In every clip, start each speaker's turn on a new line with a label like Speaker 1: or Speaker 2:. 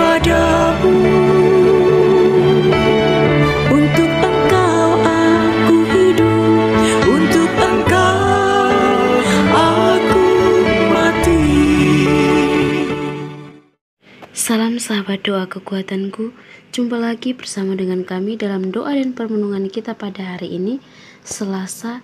Speaker 1: kepadamu. Untuk Engkau aku hidup, untuk Engkau aku mati.
Speaker 2: Salam sahabat doa kekuatanku. Jumpa lagi bersama dengan kami dalam doa dan permenungan kita pada hari ini, Selasa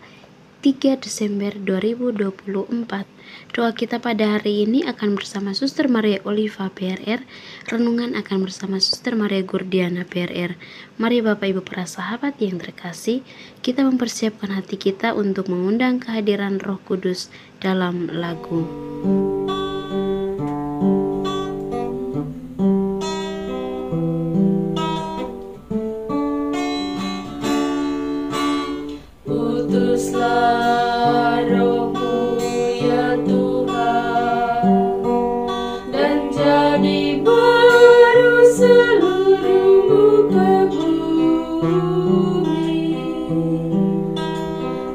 Speaker 2: 3 Desember 2024. Doa kita pada hari ini akan bersama Suster Maria Oliva PRR. Renungan akan bersama Suster Maria Gurdiana PRR. Mari Bapak Ibu para sahabat yang terkasih, kita mempersiapkan hati kita untuk mengundang kehadiran Roh Kudus dalam lagu.
Speaker 3: Utuslah Roh-Mu ya Tuhan, dan jadi baru seluruh muka bumi.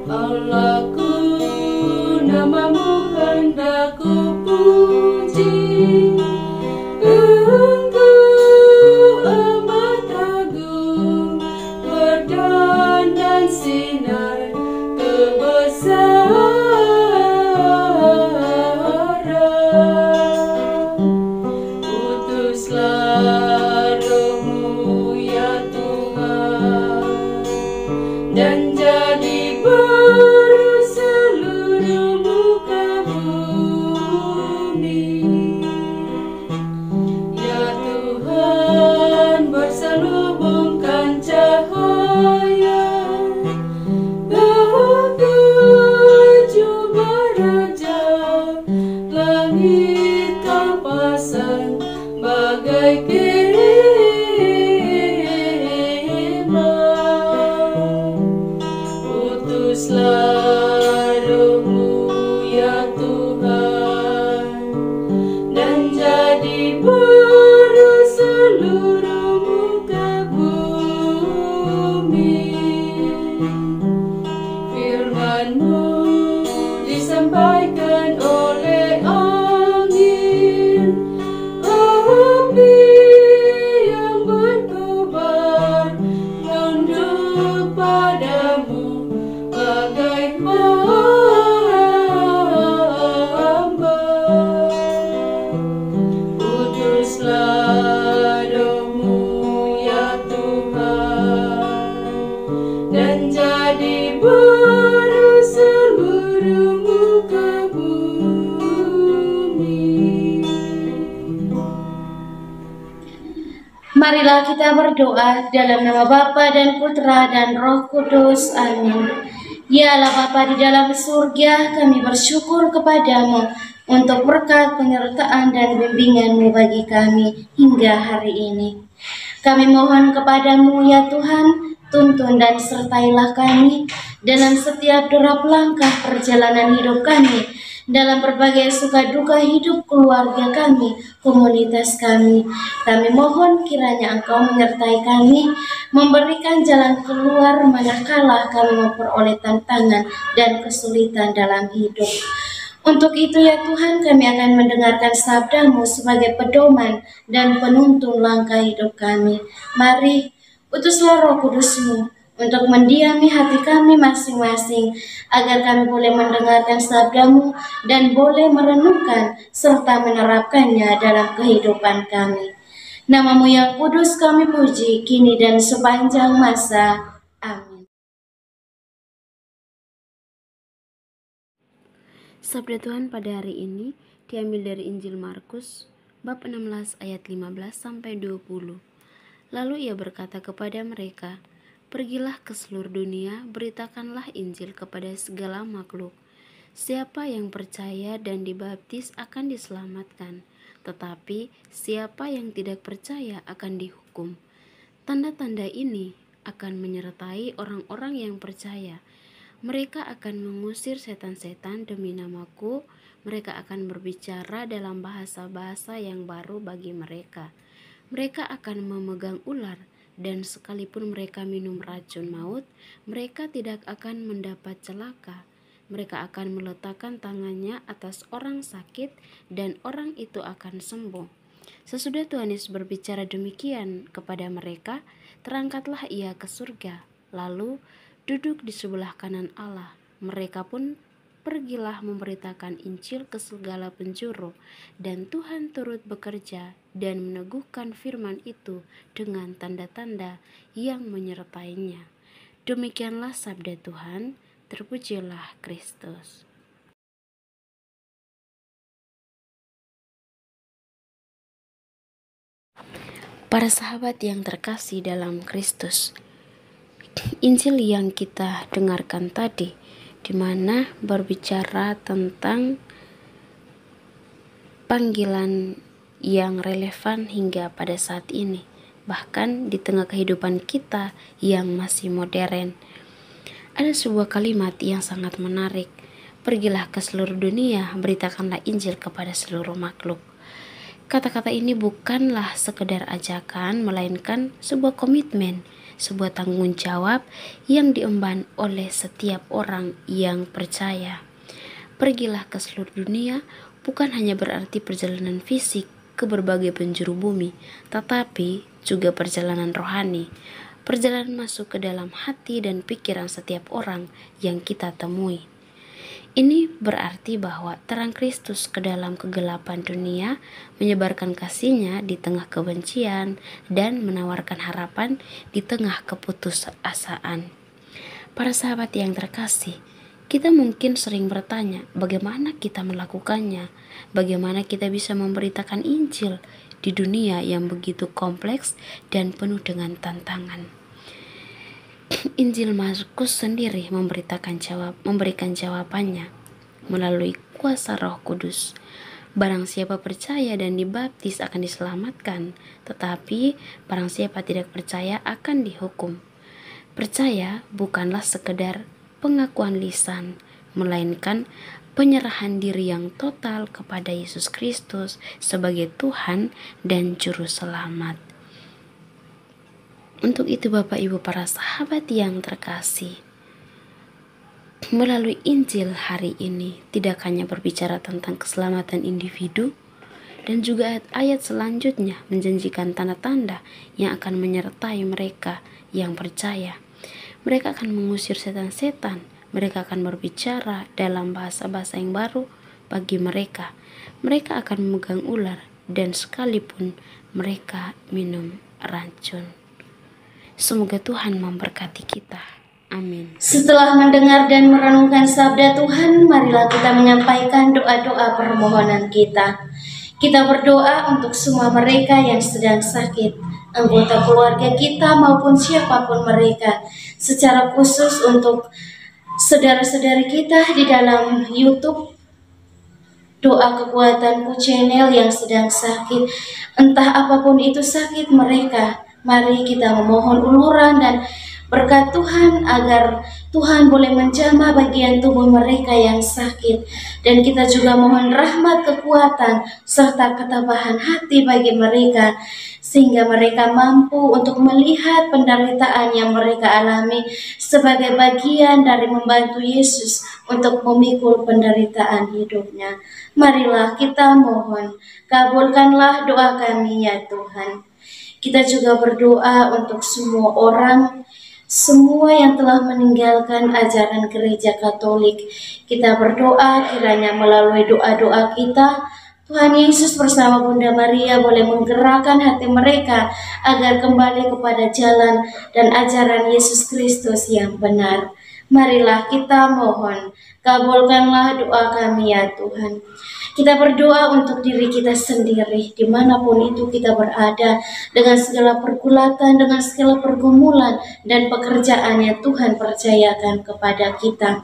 Speaker 3: Allahku, nama-Mu hendak ku puji. Engkau amat agung, berdan sinar kebesaran. Utuslah Roh-Mu ya Tuhan, dan jadi baru seluruh muka bumi. Ya Tuhan, berselubungkan cahaya bagai jubah raja, langit Kau pasang bagai kemah. Utuslah Roh-Mu ya Tuhan, dan jadi baru seluruh muka bumi. Firman-Mu disampaikan oleh angin, api yang berkobar, tunduk padamu bagai hamba. Utuslah Roh-Mu ya Tuhan, dan jadi baru seluruh muka bumi.
Speaker 2: Marilah kita berdoa dalam nama Bapa dan Putra dan Roh Kudus. Amin. Ya Allah Bapa di dalam surga, kami bersyukur kepadamu untuk berkat penyertaan dan bimbingan-Mu bagi kami hingga hari ini. Kami mohon kepadamu ya Tuhan, tuntun dan sertailah kami dalam setiap derap langkah perjalanan hidup kami, dalam berbagai suka duka hidup keluarga kami, komunitas kami. Kami mohon kiranya Engkau menyertai kami, memberikan jalan keluar manakala kami memperoleh tantangan dan kesulitan dalam hidup. Untuk itu ya Tuhan, kami akan mendengarkan sabda-Mu sebagai pedoman dan penuntun langkah hidup kami. Mari, utuslah Roh Kudus-Mu untuk mendiami hati kami masing-masing, agar kami boleh mendengarkan sabda-Mu dan boleh merenungkan serta menerapkannya dalam kehidupan kami. Nama-Mu yang kudus kami puji, kini dan sepanjang masa. Amin. Sabda Tuhan pada hari ini diambil dari Injil Markus bab 16 ayat 15 sampai 20. Lalu ia berkata kepada mereka, "Pergilah ke seluruh dunia, beritakanlah Injil kepada segala makhluk. Siapa yang percaya dan dibaptis akan diselamatkan, tetapi siapa yang tidak percaya akan dihukum. Tanda-tanda ini akan menyertai orang-orang yang percaya. Mereka akan mengusir setan-setan demi namaku. Mereka akan berbicara dalam bahasa-bahasa yang baru bagi mereka. Mereka akan memegang ular, dan sekalipun mereka minum racun maut, mereka tidak akan mendapat celaka. Mereka akan meletakkan tangannya atas orang sakit, dan orang itu akan sembuh.
Speaker 4: Sesudah Tuhan Yesus berbicara demikian kepada mereka, terangkatlah ia ke surga, lalu duduk di sebelah kanan Allah. Mereka pun pergilah memberitakan Injil ke segala penjuru, dan Tuhan turut bekerja dan meneguhkan firman itu dengan tanda-tanda yang menyertainya. Demikianlah sabda Tuhan, terpujilah Kristus. Para sahabat yang terkasih dalam Kristus, Injil yang kita dengarkan tadi, di mana berbicara tentang panggilan yang relevan hingga pada saat ini, bahkan di tengah kehidupan kita yang masih modern. Ada sebuah kalimat yang sangat menarik, pergilah ke seluruh dunia, beritakanlah Injil kepada seluruh makhluk. Kata-kata ini bukanlah sekedar ajakan, melainkan sebuah komitmen, sebuah tanggung jawab yang diemban oleh setiap orang yang percaya. Pergilah ke seluruh dunia bukan hanya berarti perjalanan fisik ke berbagai penjuru bumi, tetapi juga perjalanan rohani, perjalanan masuk ke dalam hati dan pikiran setiap orang yang kita temui. Ini berarti bahwa terang Kristus ke dalam kegelapan dunia, menyebarkan kasih-Nya di tengah kebencian, dan menawarkan harapan di tengah keputusasaan. Para sahabat yang terkasih, kita mungkin sering bertanya, bagaimana kita melakukannya? Bagaimana kita bisa memberitakan Injil di dunia yang begitu kompleks dan penuh dengan tantangan? Injil Markus sendiri memberikan jawabannya melalui kuasa Roh Kudus. Barang siapa percaya dan dibaptis akan diselamatkan, tetapi barang siapa tidak percaya akan dihukum. Percaya bukanlah sekedar pengakuan lisan, melainkan penyerahan diri yang total kepada Yesus Kristus sebagai Tuhan dan Juru Selamat. Untuk itu Bapak Ibu para sahabat yang terkasih, melalui Injil hari ini tidak hanya berbicara tentang keselamatan individu, dan juga ayat selanjutnya menjanjikan tanda-tanda yang akan menyertai mereka yang percaya. Mereka akan mengusir setan-setan, mereka akan berbicara dalam bahasa-bahasa yang baru bagi mereka. Mereka akan memegang ular, dan sekalipun mereka minum racun. Semoga Tuhan memberkati kita. Amin.
Speaker 2: Setelah mendengar dan merenungkan sabda Tuhan, marilah kita menyampaikan doa-doa permohonan kita. Kita berdoa untuk semua mereka yang sedang sakit, anggota keluarga kita maupun siapapun mereka. Secara khusus untuk saudara-saudari kita di dalam YouTube Doa Kekuatanku Channel yang sedang sakit, entah apapun itu sakit mereka, mari kita memohon uluran dan berkat Tuhan agar Tuhan boleh menjamah bagian tubuh mereka yang sakit. Dan kita juga mohon rahmat, kekuatan, serta ketabahan hati bagi mereka, sehingga mereka mampu untuk melihat penderitaan yang mereka alami sebagai bagian dari membantu Yesus untuk memikul penderitaan hidupnya. Marilah kita mohon, kabulkanlah doa kami ya Tuhan. Kita juga berdoa untuk semua orang, semua yang telah meninggalkan ajaran gereja Katolik. Kita berdoa kiranya melalui doa-doa kita, Tuhan Yesus bersama Bunda Maria boleh menggerakkan hati mereka agar kembali kepada jalan dan ajaran Yesus Kristus yang benar. Marilah kita mohon, kabulkanlah doa kami ya Tuhan. Kita berdoa untuk diri kita sendiri, dimanapun itu kita berada, dengan segala pergulatan, dengan segala pergumulan dan pekerjaan yang Tuhan percayakan kepada kita.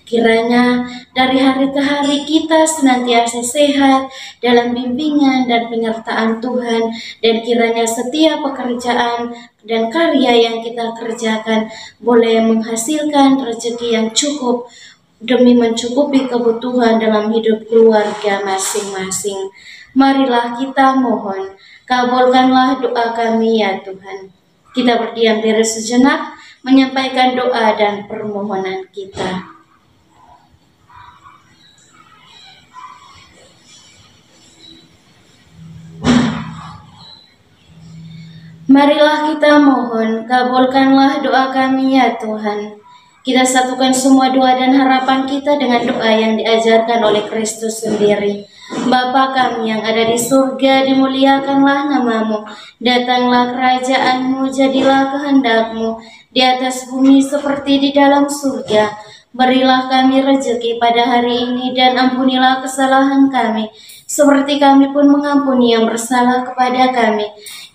Speaker 2: Kiranya dari hari ke hari kita senantiasa sehat dalam bimbingan dan penyertaan Tuhan, dan kiranya setiap pekerjaan dan karya yang kita kerjakan boleh menghasilkan rezeki yang cukup demi mencukupi kebutuhan dalam hidup keluarga masing-masing. Marilah kita mohon, kabulkanlah doa kami ya Tuhan. Kita berdiam diri sejenak, menyampaikan doa dan permohonan kita. Marilah kita mohon, kabulkanlah doa kami ya Tuhan. Kita satukan semua doa dan harapan kita dengan doa yang diajarkan oleh Kristus sendiri. Bapa kami yang ada di surga, dimuliakanlah namamu. Datanglah kerajaanmu, jadilah kehendakmu di atas bumi seperti di dalam surga. Berilah kami rezeki pada hari ini dan ampunilah kesalahan kami, seperti kami pun mengampuni yang bersalah kepada kami.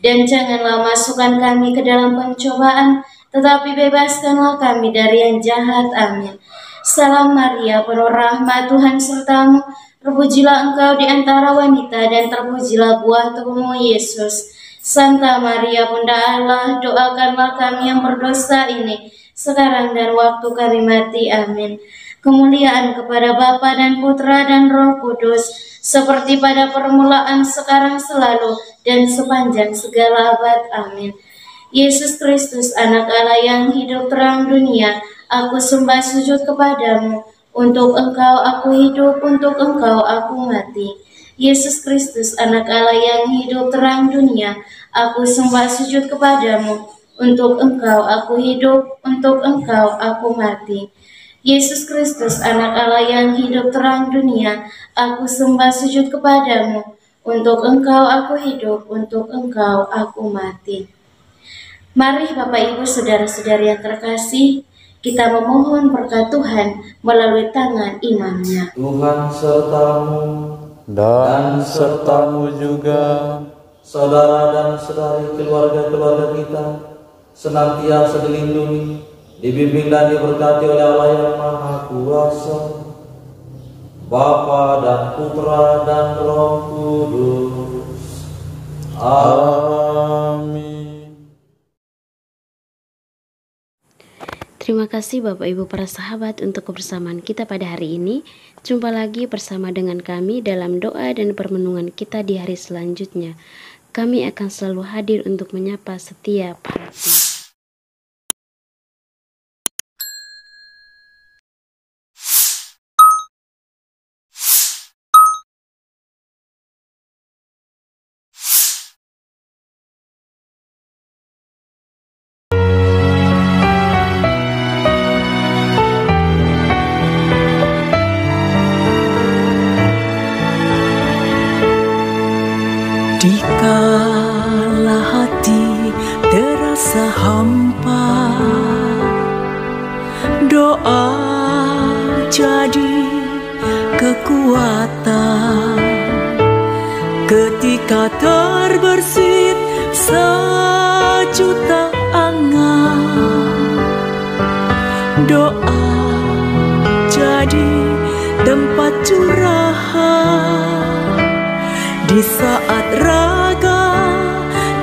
Speaker 2: Dan janganlah masukkan kami ke dalam pencobaan, tetapi bebaskanlah kami dari yang jahat. Amin. Salam Maria, penuh rahmat, Tuhan sertamu. Terpujilah engkau di antara wanita, dan terpujilah buah tubuhmu, Yesus. Santa Maria, Bunda Allah, doakanlah kami yang berdosa ini, sekarang dan waktu kami mati. Amin. Kemuliaan kepada Bapa dan Putra dan Roh Kudus, seperti pada permulaan, sekarang, selalu, dan sepanjang segala abad. Amin. Yesus Kristus, anak Allah yang hidup terang dunia, aku sembah sujud kepadamu. Untuk engkau aku hidup, untuk engkau aku mati. Yesus Kristus, anak Allah yang hidup terang dunia, aku sembah sujud kepadamu. Untuk engkau aku hidup, untuk engkau aku mati. Yesus Kristus, anak Allah yang hidup terang dunia, aku sembah sujud kepadamu. Untuk engkau aku hidup, untuk engkau aku mati. Mari Bapak Ibu saudara-saudari yang terkasih, kita memohon berkat Tuhan melalui tangan imamnya.
Speaker 5: Tuhan sertamu
Speaker 6: dan sertamu juga,
Speaker 5: saudara dan saudari keluarga-keluarga kita, senantiasa dilindungi, dibimbing dan diberkati oleh Allah yang Maha Kuasa, Bapa dan Putra dan Roh Kudus. Amin.
Speaker 4: Terima kasih Bapak Ibu para sahabat untuk kebersamaan kita pada hari ini. Jumpa lagi bersama dengan kami dalam doa dan permenungan kita di hari selanjutnya. Kami akan selalu hadir untuk menyapa setiap hati.
Speaker 1: Dikala hati terasa hampa, doa jadi kekuatan. Ketika terbersit sejuta angan, doa jadi tempat curahan. Di saat raga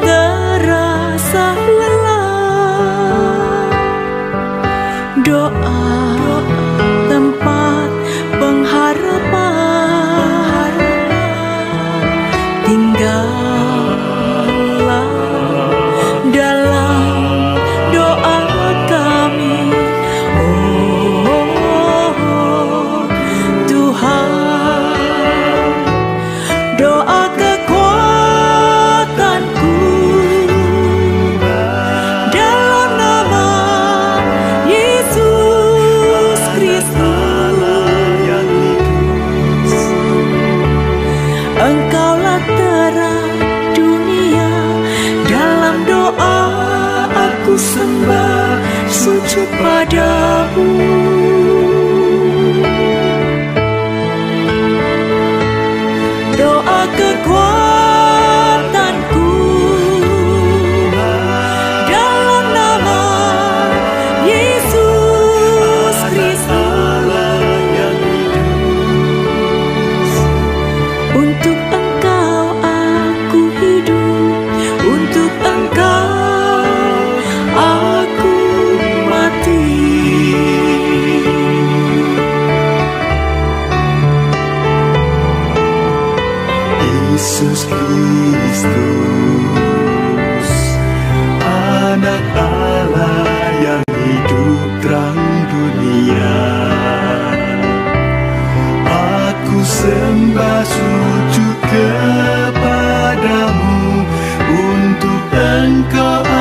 Speaker 1: terasa lelah, doa tempat pengharapan. Tinggallah dalam doa kami, oh Tuhan. Doa kekuatanku dalam nama Yesus Kristus. Engkaulah terang dunia, dalam doa aku sembah sujud padamu. Doa kekuatanku dalam nama Yesus Kristus. Untuk engkau aku hidup, untuk engkau aku mati.
Speaker 6: Yesus Kristus, anak Allah yang hidup terang dunia, aku sembah sujud kepadamu. Untuk Engkau